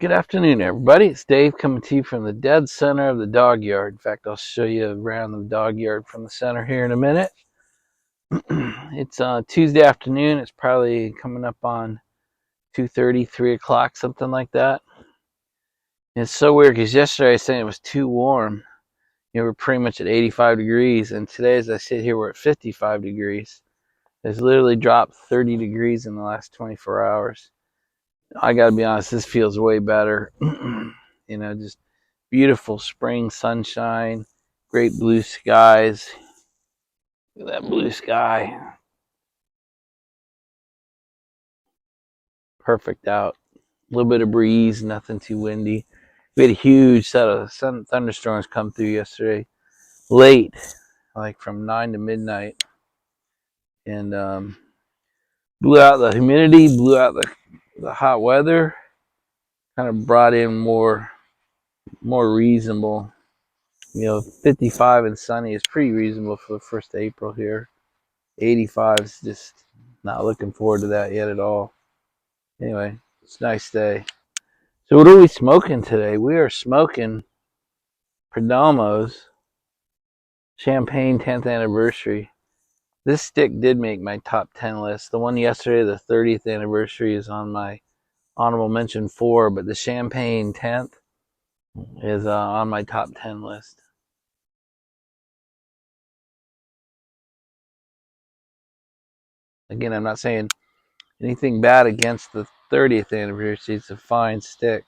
Good afternoon, everybody. It's Dave coming to you from the dead center of the dog yard. In fact, I'll show you around the dog yard from the center here in a minute. It's Tuesday afternoon. It's probably coming up on 2:30, 3 o'clock, something like that. And it's so weird because yesterday I was saying it was too warm. We're pretty much at 85 degrees, and today as I sit here, we're at 55 degrees. It's literally dropped 30 degrees in the last 24 hours. I gotta be honest, this feels way better. Just beautiful spring sunshine, great blue skies. Look at that blue sky. Perfect out. A little bit of breeze, nothing too windy. We had a huge set of thunderstorms come through yesterday, late, like from 9 to midnight. And blew out the humidity, blew out the hot weather, kind of brought in more reasonable. 55 and sunny is pretty reasonable for the 1st of April here. 85 is just not looking forward to that yet at all. Anyway, it's a nice day. So what are we smoking today? We are smoking Perdomo's Champagne 10th Anniversary. This stick did make my top 10 list. The one yesterday, the 30th anniversary, is on my honorable mention 4, but the Champagne 10th is on my top 10 list. Again, I'm not saying anything bad against the 30th anniversary. It's a fine stick.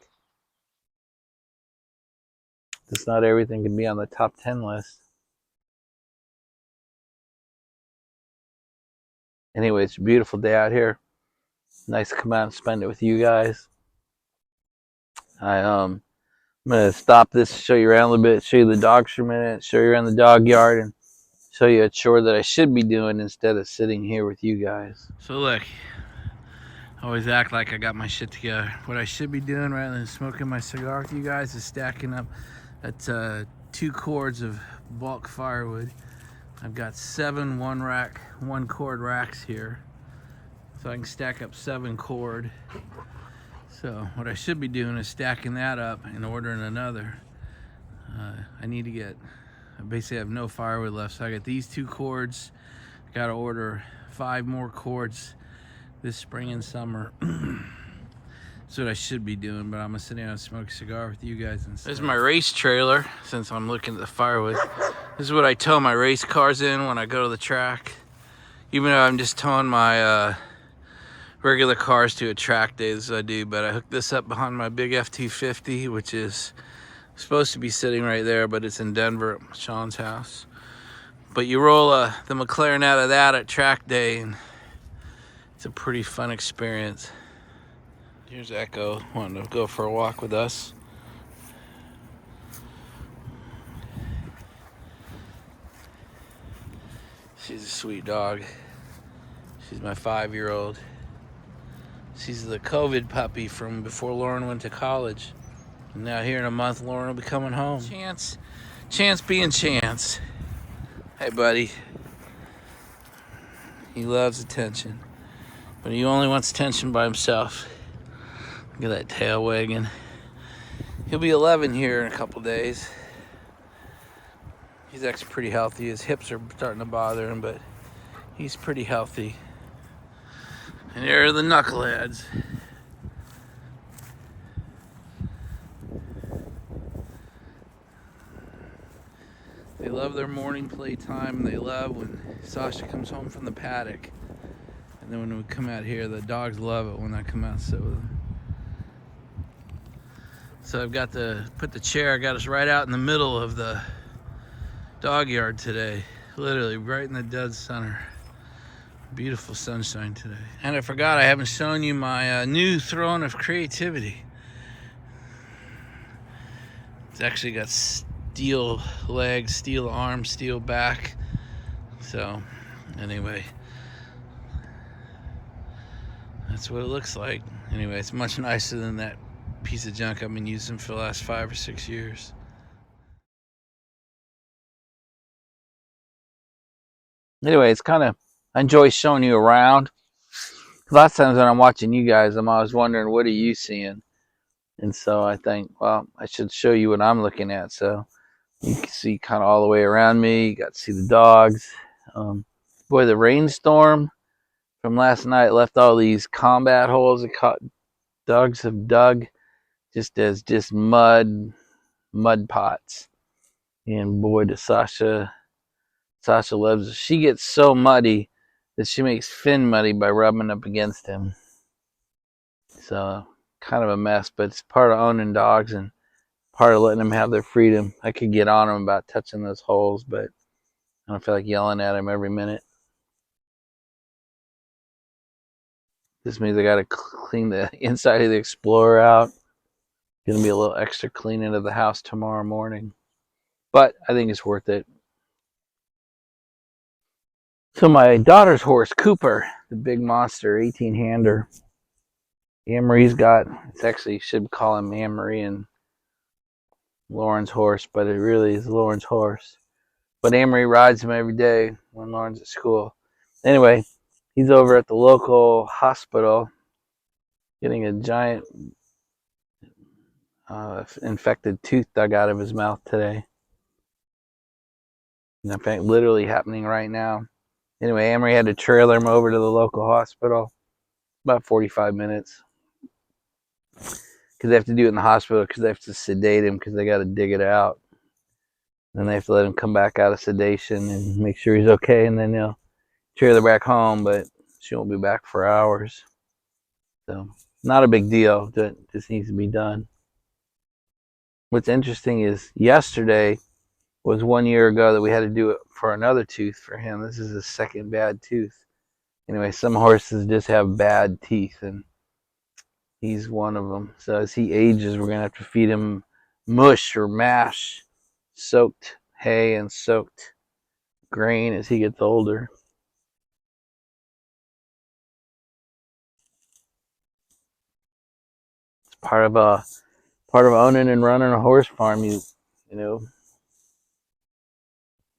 Just not everything can be on the top 10 list. Anyway, it's a beautiful day out here. Nice to come out and spend it with you guys. I'm gonna stop this, show you around a little bit, show you the dogs for a minute, show you around the dog yard, and show you a chore that I should be doing instead of sitting here with you guys. So look, I always act like I got my shit together. What I should be doing rather than smoking my cigar with you guys is stacking up at 2 cords of bulk firewood. I've got 7 one cord racks here, so I can stack up 7 cord. So what I should be doing is stacking that up and ordering another. I basically have no firewood left, so I got these 2 cords. I gotta order 5 more cords this spring and summer. That's what I should be doing, but I'm gonna sit down and smoke a cigar with you guys instead. This is my race trailer, since I'm looking at the firewood. This is what I tow my race cars in when I go to the track. Even though I'm just towing my regular cars to a track day as I do, but I hooked this up behind my big F-250, which is supposed to be sitting right there, but it's in Denver at Sean's house. But you roll the McLaren out of that at track day, and it's a pretty fun experience. Here's Echo wanting to go for a walk with us. She's a sweet dog. She's my 5-year-old. She's the COVID puppy from before Lauren went to college. And now here in a month, Lauren will be coming home. Chance being Chance. Hey, buddy. He loves attention, but he only wants attention by himself. Look at that tail wagging. He'll be 11 here in a couple days. He's actually pretty healthy. His hips are starting to bother him, but he's pretty healthy. And there are the knuckleheads. They love their morning playtime, and they love when Sasha comes home from the paddock. And then when we come out here, the dogs love it when I come out and sit with them. So I've got to put the chair, I got us right out in the middle of the dog yard today. Literally right in the dead center. Beautiful sunshine today. And I forgot, I haven't shown you my new throne of creativity. It's actually got steel legs, steel arms, steel back. So anyway, that's what it looks like. Anyway, it's much nicer than that piece of junk I've been using for the last 5 or 6 years. Anyway, it's kind of, I enjoy showing you around. A lot of times when I'm watching you guys, I'm always wondering, what are you seeing? And so I think, well, I should show you what I'm looking at. So you can see kind of all the way around me. You got to see the dogs. Boy, the rainstorm from last night left all these combat holes that dogs have dug just as just mud pots. And boy, does Sasha loves it. She gets so muddy that she makes Finn muddy by rubbing up against him. So kind of a mess, but it's part of owning dogs and part of letting them have their freedom. I could get on them about touching those holes, but I don't feel like yelling at them every minute. This means I got to clean the inside of the Explorer out. Gonna be a little extra cleaning of the house tomorrow morning, but I think it's worth it. So my daughter's horse, Cooper, the big monster, 18-hander. Anne-Marie's got, it's actually, should call him Anne-Marie and Lauren's horse, but it really is Lauren's horse. But Anne-Marie rides him every day when Lauren's at school. Anyway, he's over at the local hospital getting a giant infected tooth dug out of his mouth today. In fact, literally happening right now. Anyway, Anne-Marie had to trailer him over to the local hospital. About 45 minutes. Because they have to do it in the hospital because they have to sedate him because they got to dig it out. Then they have to let him come back out of sedation and make sure he's okay, and then they'll trailer back home, but she won't be back for hours. So, not a big deal. That just needs to be done. What's interesting is yesterday was 1 year ago that we had to do it for another tooth for him. This is his second bad tooth. Anyway, some horses just have bad teeth, and he's one of them. So as he ages, we're going to have to feed him mush or mash, soaked hay and soaked grain as he gets older. It's part of owning and running a horse farm. You know,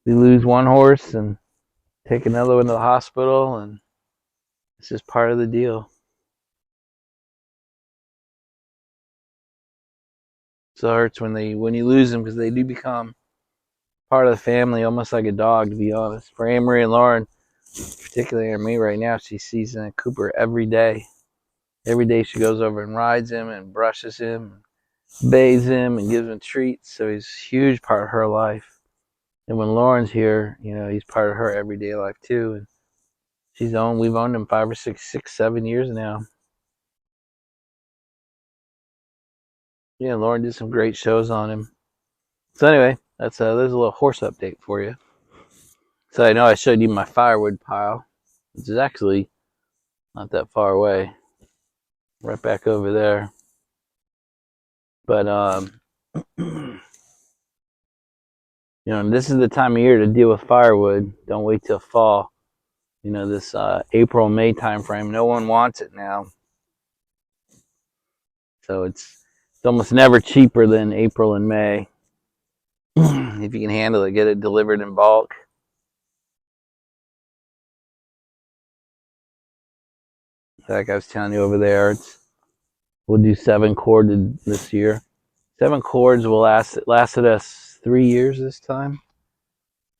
we lose one horse and take another one to the hospital, and it's just part of the deal. So it hurts when you lose them because they do become part of the family, almost like a dog, to be honest. For Anne-Marie and Lauren, particularly Anne-Marie right now, she sees Cooper every day. Every day she goes over and rides him and brushes him, bathes him, and gives him treats. So he's a huge part of her life. And when Lauren's here, he's part of her everyday life too. And we've owned him 5 or 6, 7 years now. Yeah, Lauren did some great shows on him. So anyway, there's a little horse update for you. So I know I showed you my firewood pile, which is actually not that far away, right back over there. But this is the time of year to deal with firewood. Don't wait till fall. This April, May time frame. No one wants it now, so it's almost never cheaper than April and May. If you can handle it, get it delivered in bulk. Like I was telling you over there, we'll do 7 cord this year. 7 cords will lasted us 3 years this time.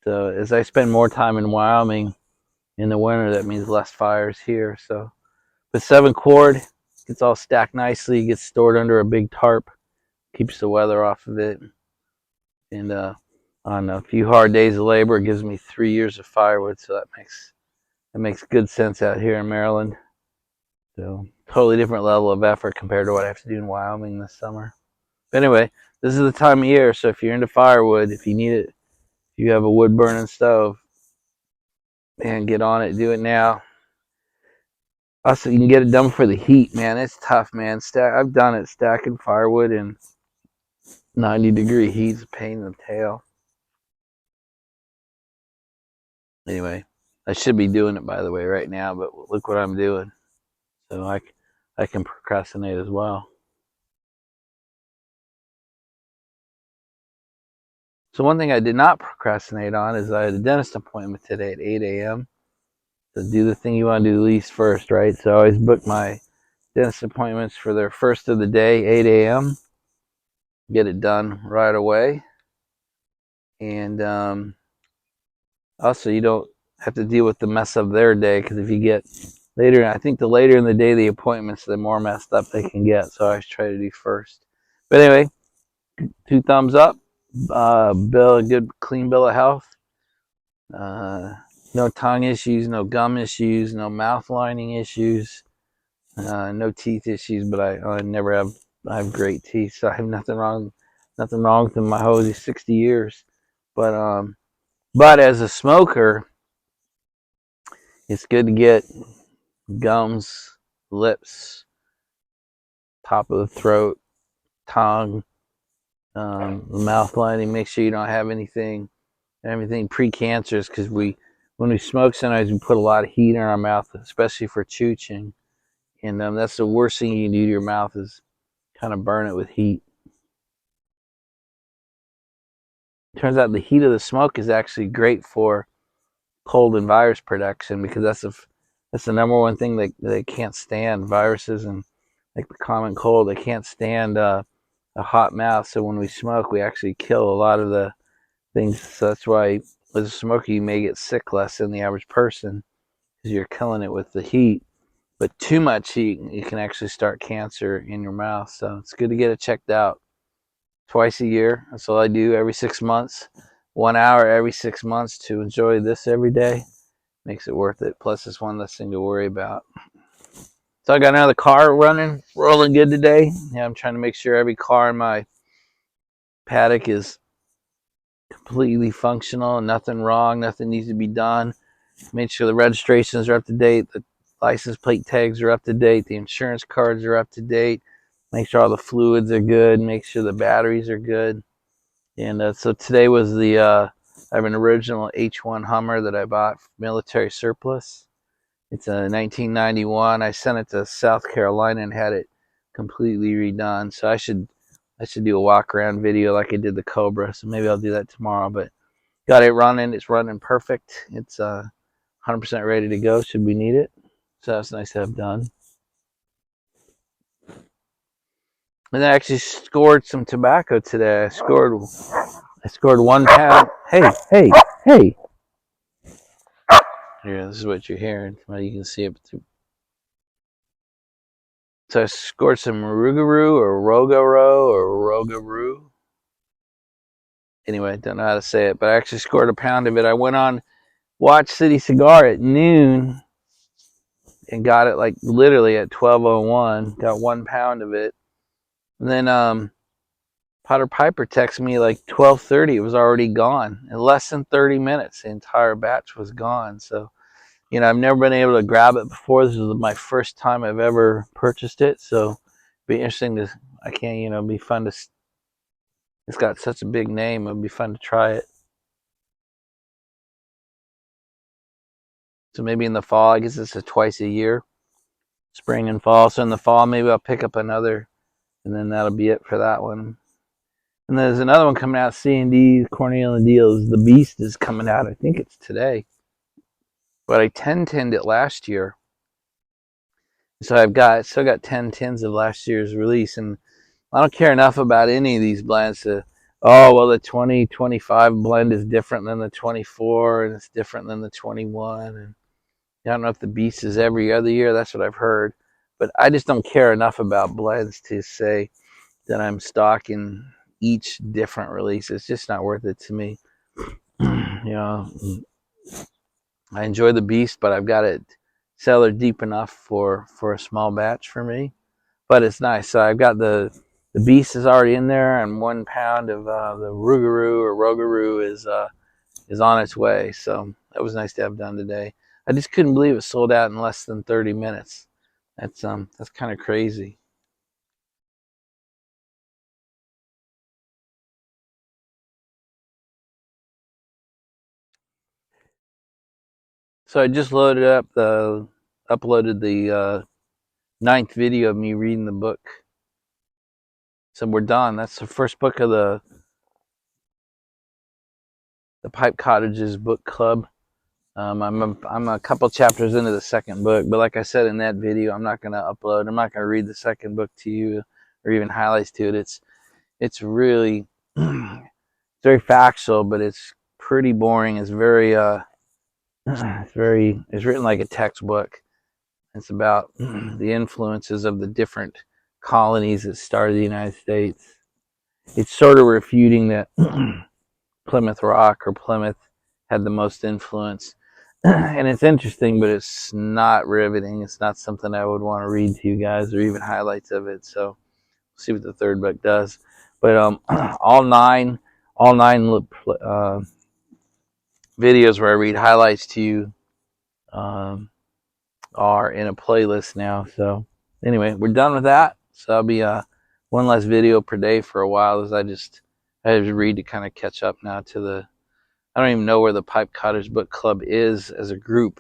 So as I spend more time in Wyoming in the winter, that means less fires here. So with 7 cord, gets all stacked nicely, gets stored under a big tarp, keeps the weather off of it. And on a few hard days of labor, it gives me 3 years of firewood. So that makes good sense out here in Maryland. So totally different level of effort compared to what I have to do in Wyoming this summer. But anyway, this is the time of year, so if you're into firewood, if you need it, if you have a wood burning stove, man, get on it, do it now. Also, you can get it done for the heat, man. It's tough, man. I've done it, stacking firewood in 90-degree heat. It's a pain in the tail. Anyway, I should be doing it, by the way, right now, but look what I'm doing. So I can procrastinate as well. So one thing I did not procrastinate on is I had a dentist appointment today at 8 a.m. So do the thing you want to do least first, right? So I always book my dentist appointments for their first of the day, 8 a.m. Get it done right away. And also, you don't have to deal with the mess of their day, because if you get later, I think the later in the day the appointments, the more messed up they can get. So I always try to do first. But anyway, 2 thumbs up. A good clean bill of health. No tongue issues, no gum issues, no mouth lining issues, no teeth issues. But I never have. I have great teeth, so I have nothing wrong with them my whole 60 years. But as a smoker, it's good to get gums, lips, top of the throat, tongue, mouth lining. Make sure you don't have anything precancerous, because when we smoke, sometimes we put a lot of heat in our mouth, especially for chewing, and that's the worst thing you can do to your mouth, is kind of burn it with heat. Turns out the heat of the smoke is actually great for cold and virus protection, because that's the number one thing that they can't stand. Viruses and like the common cold, they can't stand a hot mouth. So when we smoke, we actually kill a lot of the things. So that's why as a smoker, you may get sick less than the average person, because you're killing it with the heat. But too much heat, you can actually start cancer in your mouth. So it's good to get it checked out twice a year. That's all I do, every 6 months. 1 hour every 6 months to enjoy this every day. Makes it worth it. Plus, it's one less thing to worry about. So I got another car rolling good today. Yeah, I'm trying to make sure every car in my paddock is completely functional, nothing wrong, nothing needs to be done. Make sure the registrations are up to date, the license plate tags are up to date, the insurance cards are up to date. Make sure all the fluids are good. Make sure the batteries are good. And so today was I have an original H1 Hummer that I bought for military surplus. It's a 1991. I sent it to South Carolina and had it completely redone. So I should do a walk around video like I did the Cobra. So maybe I'll do that tomorrow. But got it running. It's running perfect. It's 100% ready to go should we need it. So that's nice to have done. And I actually scored some tobacco today. I scored 1 pound. Hey. Here, this is what you're hearing. Well, you can see it through. So I scored some Rougarou or Rogaroo. Anyway, I don't know how to say it, but I actually scored a pound of it. I went on Watch City Cigar at noon and got it like literally at 12:01. Got 1 pound of it. And then Potter Piper texted me like 12:30. It was already gone. In less than 30 minutes, the entire batch was gone. So, I've never been able to grab it before. This is my first time I've ever purchased it. So, it'd be interesting to, it'd be fun to, it's got such a big name. It'd be fun to try it. So maybe in the fall, I guess it's a twice a year, spring and fall. So in the fall, maybe I'll pick up another, and then that'll be it for that one. And there's another one coming out, C&D, Cornell and Deals. The Beast is coming out. I think it's today. But I 10-tinned it last year. So I've still got 10 tins of last year's release. And I don't care enough about any of these blends to, the 2025 blend is different than the 24, and it's different than the 21. And I don't know if the Beast is every other year. That's what I've heard. But I just don't care enough about blends to say that I'm stocking each different release. It's just not worth it to me. I enjoy the Beast, but I've got it cellar deep enough for a small batch for me. But it's nice. So I've got the Beast is already in there, and 1 pound of the Rogaroo is on its way. So that was nice to have done today. I just couldn't believe it sold out in less than 30 minutes. That's kind of crazy. So I just uploaded the 9th video of me reading the book. So we're done. That's the first book of the Pipe Cottages book club. I'm a couple chapters into the second book, but like I said in that video, I'm not gonna upload. I'm not gonna read the second book to you or even highlights to it. It's really it's very factual, but it's pretty boring. It's very it's written like a textbook. It's about the influences of the different colonies that started the United States. It's sort of refuting that Plymouth Rock or Plymouth had the most influence. And it's interesting, but it's not riveting. It's not something I would want to read to you guys or even highlights of it. So we'll see what the third book does. But all nine videos where I read highlights to you um, are in a playlist now. So anyway, we're done with that. So I'll be one less video per day for a while as I just read to kind of catch up now to the. I don't even know where the Pipe Cottage Book Club is as a group.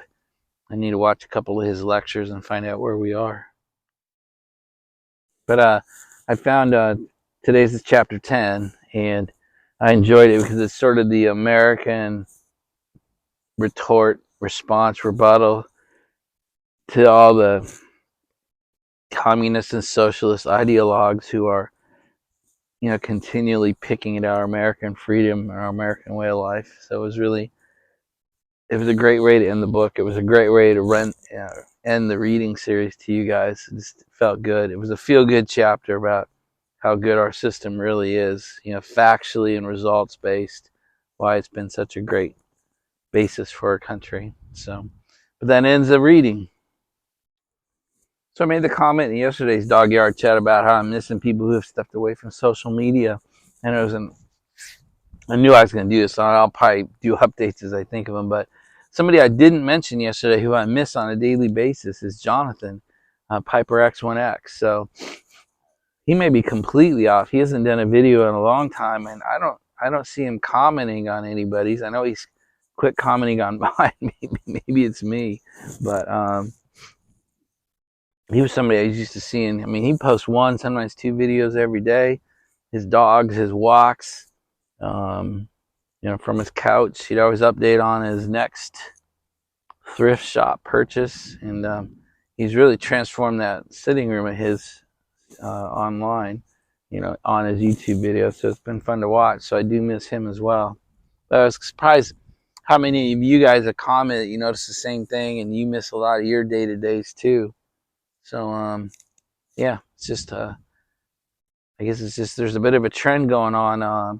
I need to watch a couple of his lectures and find out where we are. But I found today's is chapter 10, and I enjoyed it because it's sort of the American retort, response, rebuttal to all the communist and socialist ideologues who are, continually picking at our American freedom and our American way of life. So it was a great way to end the book. It was a great way to end the reading series to you guys. It just felt good. It was a feel-good chapter about how good our system really is, factually and results-based, why it's been such a great basis for our country. So, but that ends the reading. So I made the comment in yesterday's Dog Yard chat about how I'm missing people who have stepped away from social media. And I knew I was going to do this, so I'll probably do updates as I think of them. But somebody I didn't mention yesterday who I miss on a daily basis is Jonathan, Piper X1X. So he may be completely off. He hasn't done a video in a long time, and I don't see him commenting on anybody's. I know he's quit commenting on mine. Maybe it's me, but he was somebody I was used to seeing. I mean, he posts one, sometimes two videos every day. His dogs, his walks, from his couch. He'd always update on his next thrift shop purchase, and he's really transformed that sitting room of his online, on his YouTube videos. So it's been fun to watch. So I do miss him as well. But I was surprised how many of you guys have commented. You notice the same thing, and you miss a lot of your day-to-days too. So yeah, it's just I guess it's just there's a bit of a trend going on.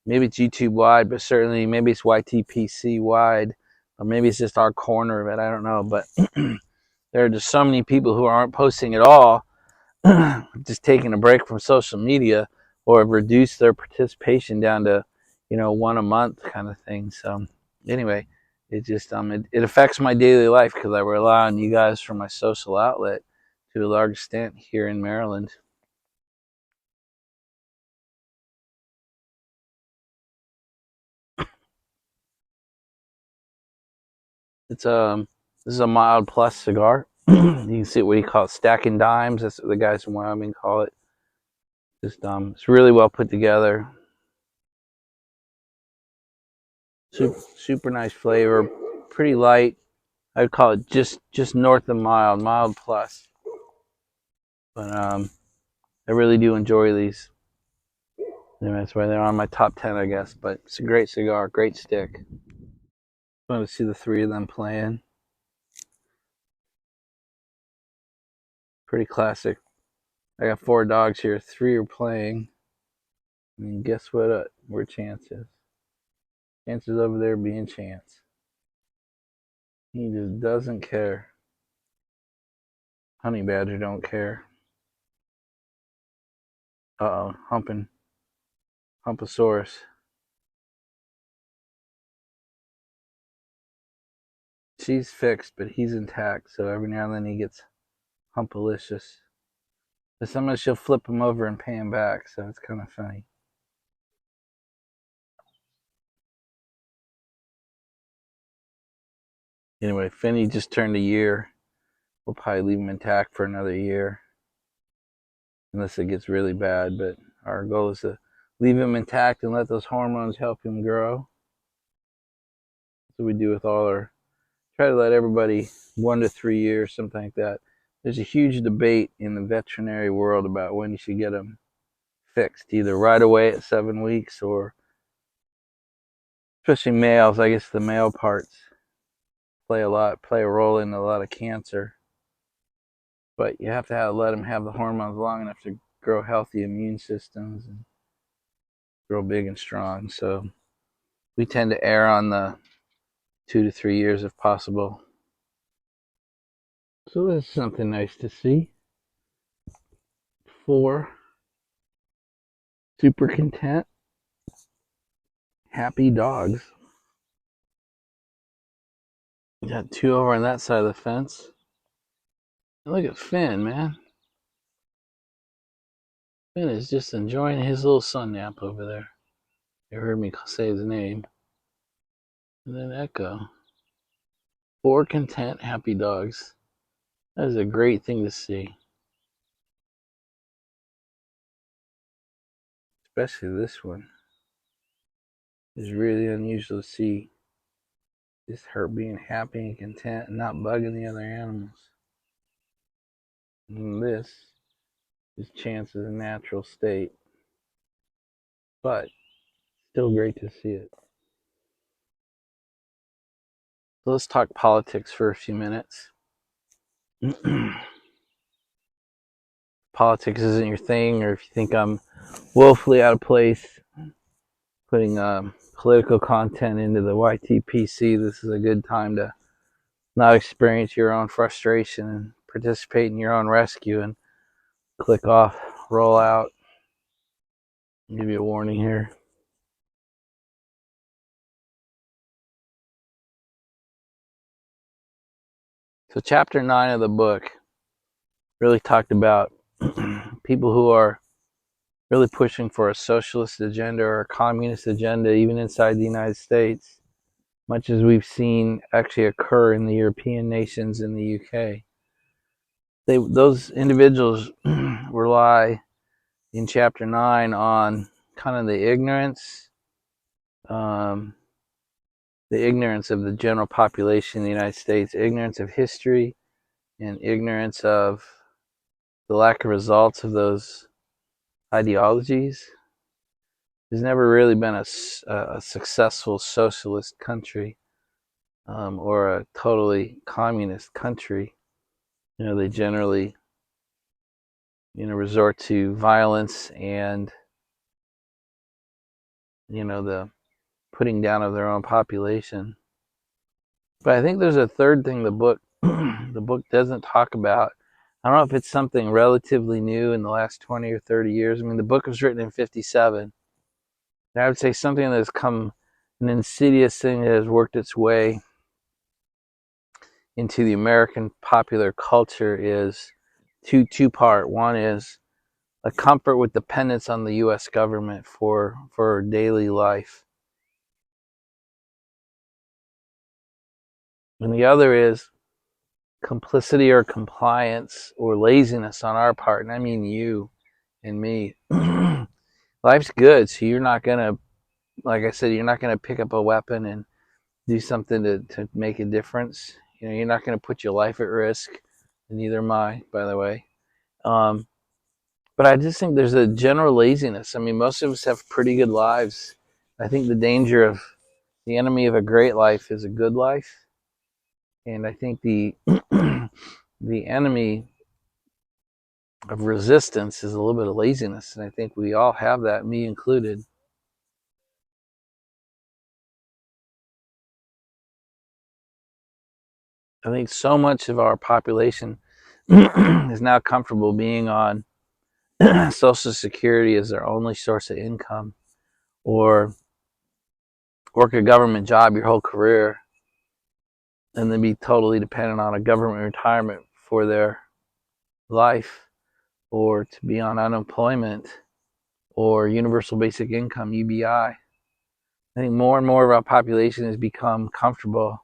Maybe it's YouTube wide, but certainly maybe it's YTPC wide, or maybe it's just our corner of it. I don't know, but there are just so many people who aren't posting at all, just taking a break from social media, or have reduced their participation down to, one a month kind of thing. So anyway, it just it affects my daily life because I rely on you guys for my social outlet to a large extent here in Maryland. It's this is a mild plus cigar. You can see what he calls stacking dimes. That's what the guys from Wyoming call it. Just it's really well put together. Super nice flavor, pretty light. I'd call it just north of mild plus. But I really do enjoy these. And that's why they're on my top 10, I guess. But it's a great cigar, great stick. Fun to see the three of them playing. Pretty classic. I got 4 dogs here. 3 are playing. I mean, guess what? Where Chance is? Chance is over there being Chance. He just doesn't care. Honey Badger don't care. Uh-oh, Humpasaurus. She's fixed, but he's intact, so every now and then he gets humpalicious. But sometimes she'll flip him over and pay him back, so it's kind of funny. Anyway, Finney just turned a year. We'll probably leave him intact for another year. Unless it gets really bad, but our goal is to leave him intact and let those hormones help him grow. That's what we do with all our try to let everybody 1 to 3 years, something like that. There's a huge debate in the veterinary world about when you should get them fixed, either right away at 7 weeks or, especially males, I guess the male parts play a role in a lot of cancer. But you have to let them have the hormones long enough to grow healthy immune systems and grow big and strong. So we tend to err on the 2 to 3 years if possible. So that's something nice to see. 4 super content, happy dogs. We got 2 over on that side of the fence. And look at Finn, man. Finn is just enjoying his little sun nap over there. You heard me say his name. And then Echo. 4 content, happy dogs. That is a great thing to see. Especially this one. It's really unusual to see just her being happy and content and not bugging the other animals. And this is Chance's natural state. But still great to see it. So let's talk politics for a few minutes. Politics isn't your thing, or if you think I'm woefully out of place putting political content into the YTPC, this is a good time to not experience your own frustration and participate in your own rescue and click off, roll out. I'll give you a warning here. So chapter 9 of the book really talked about people who are really pushing for a socialist agenda or a communist agenda, even inside the United States, much as we've seen actually occur in the European nations in the UK. Those individuals rely in chapter 9 on kind of the ignorance of the general population in the United States, ignorance of history, and ignorance of the lack of results of those ideologies. There's never really been a successful socialist country or a totally communist country. They generally, resort to violence and, the putting down of their own population. But I think there's a third thing the book doesn't talk about. I don't know if it's something relatively new in the last 20 or 30 years. I mean, the book was written in 1957. And I would say something that has come, an insidious thing that has worked its way into the American popular culture is two-part. One is a comfort with dependence on the U.S. government for daily life. And the other is complicity or compliance or laziness on our part. And I mean you and me. Life's good, so you're not going to, like I said, you're not going to pick up a weapon and do something to make a difference. You're not going to put your life at risk. And neither am I, by the way. But I just think there's a general laziness. I mean, most of us have pretty good lives. I think the enemy of a great life is a good life. And I think the the enemy of resistance is a little bit of laziness. And I think we all have that, me included. I think so much of our population is now comfortable being on Social Security as their only source of income, or work a government job your whole career and then be totally dependent on a government retirement for their life, or to be on unemployment or universal basic income, UBI. I think more and more of our population has become comfortable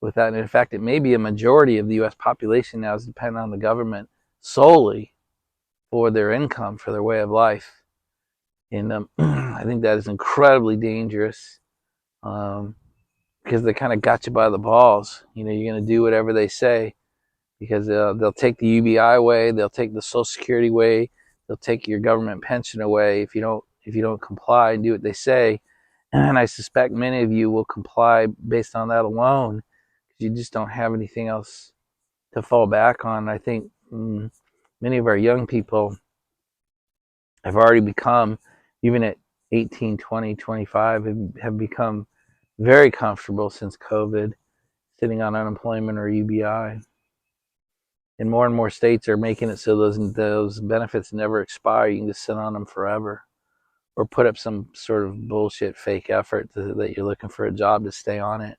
with that. And in fact, it may be a majority of the U.S. population now is dependent on the government solely for their income, for their way of life. And I think that is incredibly dangerous. because they kind of got you by the balls. You're going to do whatever they say, because they'll take the UBI away, they'll take the Social Security away, they'll take your government pension away if you don't comply and do what they say. And I suspect many of you will comply based on that alone, because you just don't have anything else to fall back on. I think many of our young people have already become, even at 18, 20, 25, have become very comfortable since COVID, sitting on unemployment or UBI. And more states are making it so those benefits never expire. You can just sit on them forever, or put up some sort of bullshit fake effort that you're looking for a job to stay on it.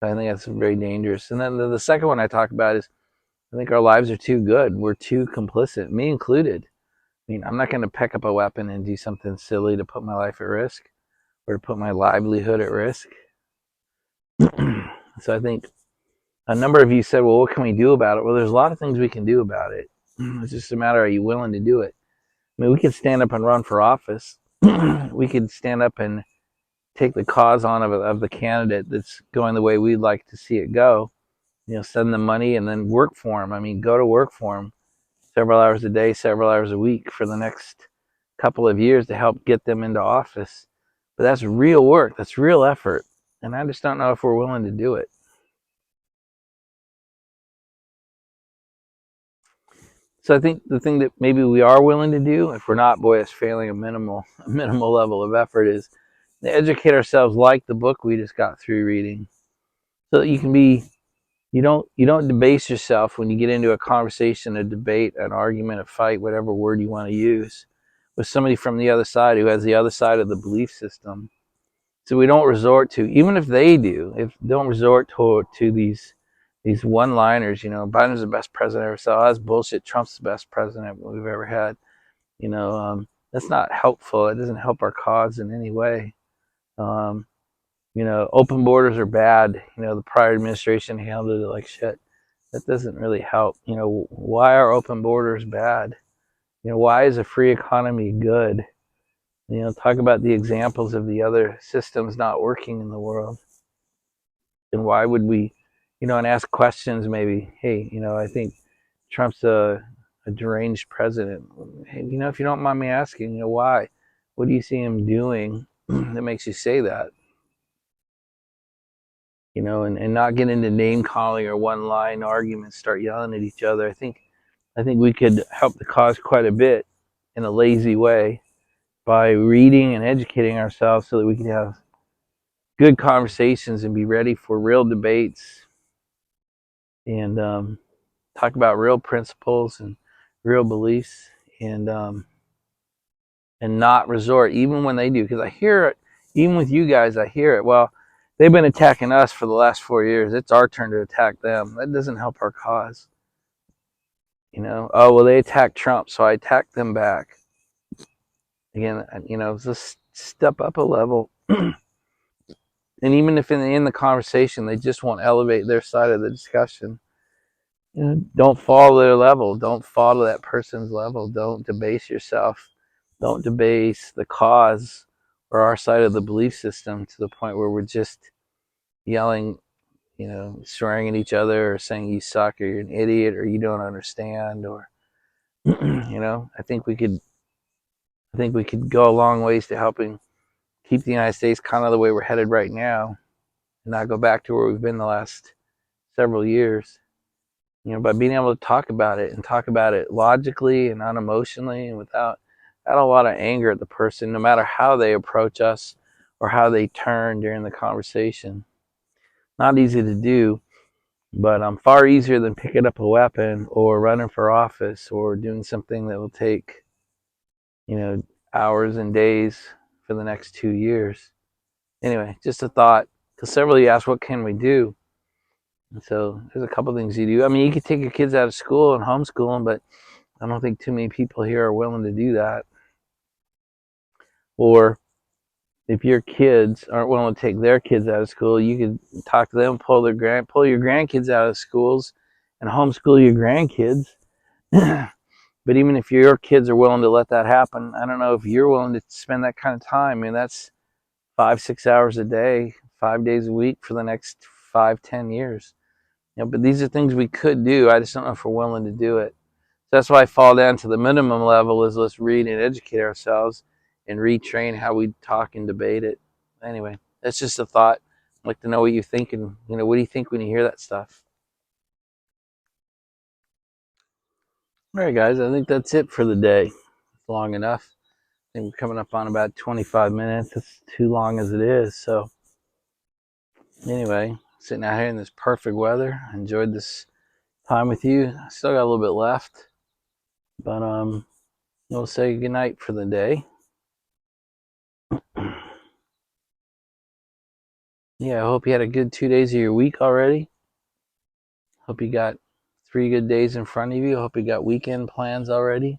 I think that's very dangerous. And then the second one I talk about is, I think our lives are too good. We're too complicit, me included. I mean, I'm not going to pick up a weapon and do something silly to put my life at risk, or to put my livelihood at risk. So I think a number of you said, well, what can we do about it? Well, there's a lot of things we can do about it. It's just a matter, are you willing to do it? I mean, we could stand up and run for office. We could stand up and take the cause on of the candidate that's going the way we'd like to see it go. Send them money and then work for them. I mean, go to work for them several hours a day, several hours a week for the next couple of years to help get them into office. But that's real work. That's real effort. And I just don't know if we're willing to do it. So I think the thing that maybe we are willing to do, if we're not, boy, it's failing a minimal level of effort, is to educate ourselves, like the book we just got through reading, so that you don't debase yourself when you get into a conversation, a debate, an argument, a fight, whatever word you want to use, with somebody from the other side who has the other side of the belief system. So we don't resort to, even if they do, don't resort to these one-liners. Biden's the best president I ever saw. That's bullshit. Trump's the best president we've ever had. That's not helpful. It doesn't help our cause in any way. Open borders are bad. The prior administration handled it like shit. That doesn't really help. Why are open borders bad? Why is a free economy good? Talk about the examples of the other systems not working in the world. And why would we, and ask questions maybe, hey, I think Trump's a deranged president. Hey, if you don't mind me asking, why? What do you see him doing that makes you say that? And not get into name calling or one line arguments, start yelling at each other. I think we could help the cause quite a bit in a lazy way by reading and educating ourselves, so that we can have good conversations and be ready for real debates, and talk about real principles and real beliefs, and not resort, even when they do, because I hear it, even with you guys, I hear it. Well, they've been attacking us for the last 4 years. It's our turn to attack them. That doesn't help our cause. Oh, well, they attacked Trump, so I attacked them back. Again, just step up a level. And even if in the conversation they just won't elevate their side of the discussion, don't fall to their level. Don't fall to that person's level. Don't debase yourself. Don't debase the cause or our side of the belief system to the point where we're just yelling, swearing at each other, or saying you suck, or you're an idiot, or you don't understand, or I think we could go a long ways to helping keep the United States kind of the way we're headed right now, and not go back to where we've been the last several years. By being able to talk about it, and talk about it logically and unemotionally, and without a lot of anger at the person, no matter how they approach us or how they turn during the conversation. Not easy to do, but far easier than picking up a weapon or running for office or doing something that will take, hours and days for the next 2 years. Anyway, just a thought, because several of you asked, what can we do? And so there's a couple things you do. I mean, you could take your kids out of school and homeschool them, but I don't think too many people here are willing to do that. Or if your kids aren't willing to take their kids out of school, you could talk to them, pull your grandkids out of schools and homeschool your grandkids. But even if your kids are willing to let that happen, I don't know if you're willing to spend that kind of time. I mean, that's 5, 6 hours a day, 5 days a week for the next 5, 10 years. But these are things we could do. I just don't know if we're willing to do it. So that's why I fall down to the minimum level is let's read and educate ourselves and retrain how we talk and debate it. Anyway, that's just a thought. I'd like to know what you think, and what do you think when you hear that stuff? All right, guys, I think that's it for the day. It's long enough. I think we're coming up on about 25 minutes. It's too long as it is. So anyway, sitting out here in this perfect weather. I enjoyed this time with you. I still got a little bit left, but we'll say goodnight for the day. Yeah, I hope you had a good 2 days of your week already. Hope you got 3 good days in front of you. Hope you got weekend plans already.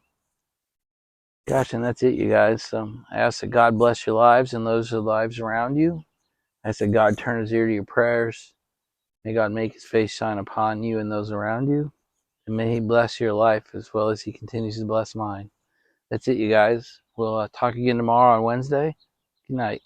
Gosh, and that's it, you guys. So I ask that God bless your lives and those of the lives around you. I ask that God turn his ear to your prayers. May God make his face shine upon you and those around you. And may he bless your life as well as he continues to bless mine. That's it, you guys. We'll talk again tomorrow on Wednesday. Good night.